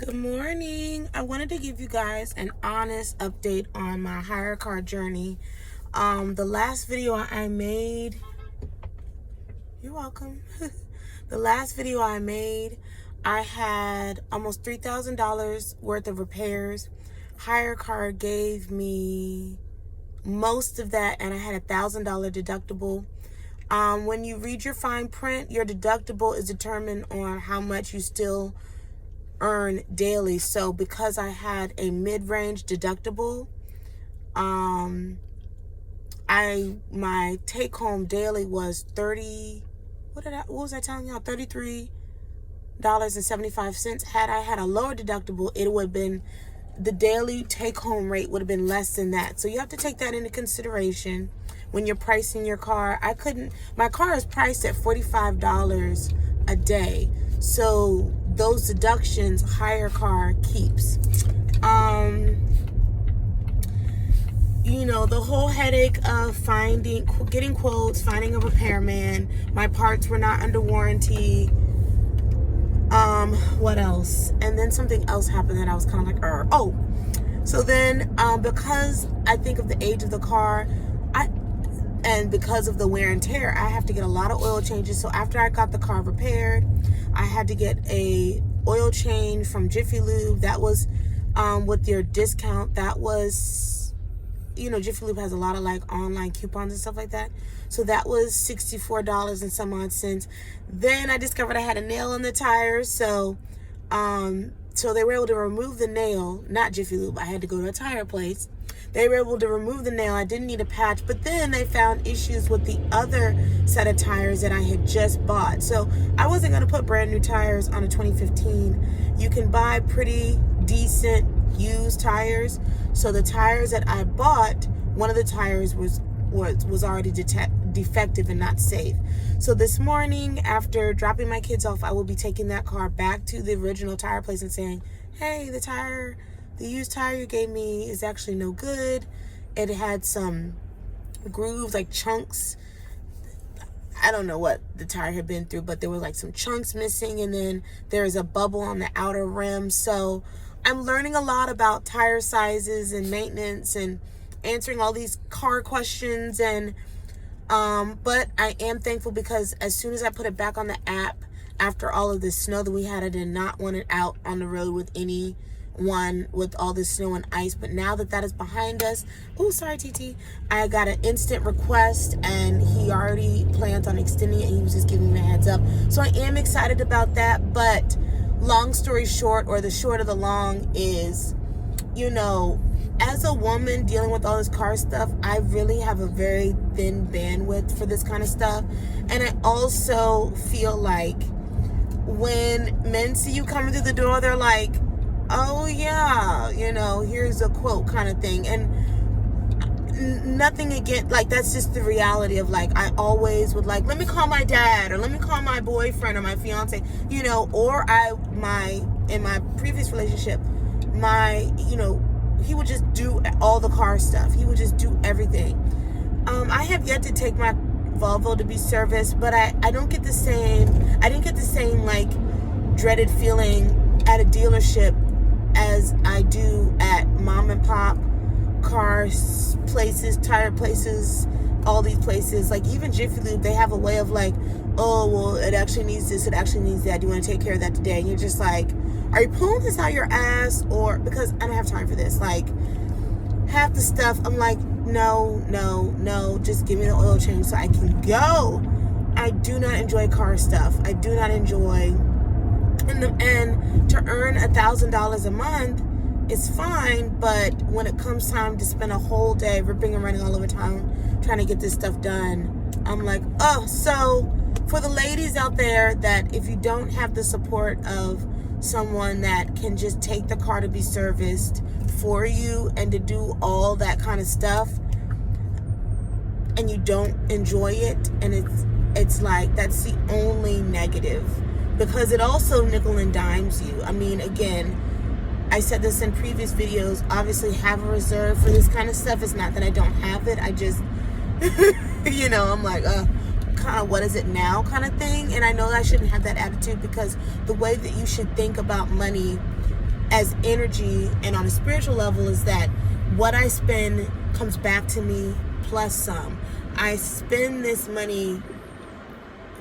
Good morning. I wanted to give you guys an honest update on my Hyre car journey. The last video I made, you're welcome. The last video I made, I had almost $3,000 worth of repairs. Hyre car gave me most of that, and I had a $1,000 deductible. When you read your fine print, your deductible is determined on how much you still earn daily. So because I had a mid-range deductible, my take-home daily was what was I telling y'all? $33.75. Had I had a lower deductible, it would have been, the daily take-home rate would have been less than that. So you have to take that into consideration when you're pricing your car. My car is priced at $45 a day. So those deductions Hyre car keeps. The whole headache of getting quotes, finding a repairman. My parts were not under warranty. What else? And then something else happened that I was kind of like, oh. So then, because I think of the age of the car, and because of the wear and tear, I have to get a lot of oil changes. So after I got the car repaired, I had to get a oil change from Jiffy Lube. That was with their discount. That was, Jiffy Lube has a lot of like online coupons and stuff like that. So that was $64 and some odd cents. Then I discovered I had a nail in the tires. So they were able to remove the nail, not Jiffy Lube. I had to go to a tire place. They were able to remove the nail. I didn't need a patch, but then they found issues with the other set of tires that I had just bought. So I wasn't going to put brand new tires on a 2015. You can buy pretty decent used tires. So the tires that I bought, one of the tires was already defective and not safe. So this morning, after dropping my kids off, I will be taking that car back to the original tire place and saying, hey, the used tire you gave me is actually no good. It had some grooves, like chunks. I don't know what the tire had been through, but there were like some chunks missing, and then there's a bubble on the outer rim. So I'm learning a lot about tire sizes and maintenance and answering all these car questions. And but I am thankful because as soon as I put it back on the app after all of this snow that we had, I did not want it out on the road with with all this snow and ice. But now that is behind us, TT, I got an instant request, and he already plans on extending it. He was just giving me a heads up, so I am excited about that. But long story short, or the short of the long, is as a woman dealing with all this car stuff, I really have a very thin bandwidth for this kind of stuff. And I also feel like when men see you coming through the door, they're like, oh yeah, here's a quote kind of thing. And nothing again, like, that's just the reality of, like, I always would like, let me call my dad, or let me call my boyfriend or my fiance, or in my previous relationship, he would just do all the car stuff. He would just do everything. I have yet to take my Volvo to be serviced, but I didn't get the same like dreaded feeling at a dealership as I do at mom and pop car places, tire places, all these places. Like even Jiffy Lube, they have a way of like, oh, well, it actually needs this, it actually needs that. Do you want to take care of that today? And you're just like, are you pulling this out your ass? Or because I don't have time for this. Like half the stuff, I'm like, no, just give me the oil change so I can go. I do not enjoy car stuff. I do not enjoy. And to earn $1,000 a month is fine, but when it comes time to spend a whole day ripping and running all over town trying to get this stuff done, I'm like, oh. So for the ladies out there, that if you don't have the support of someone that can just take the car to be serviced for you and to do all that kind of stuff, and you don't enjoy it, and it's like, that's the only negative. Because it also nickel and dimes you. I mean, again, I said this in previous videos, obviously have a reserve for this kind of stuff. It's not that I don't have it. I just, I'm like, kind of what is it now kind of thing. And I know I shouldn't have that attitude, because the way that you should think about money as energy, and on a spiritual level, is that what I spend comes back to me plus some. I spend this money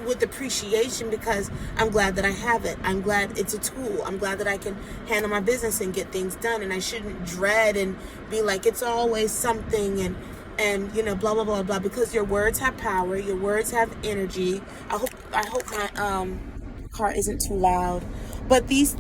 with appreciation because I'm glad that I have it. I'm glad it's a tool. I'm glad that I can handle my business and get things done, and I shouldn't dread and be like it's always something and you know, blah blah blah blah, because your words have power, your words have energy. I hope my car isn't too loud, but these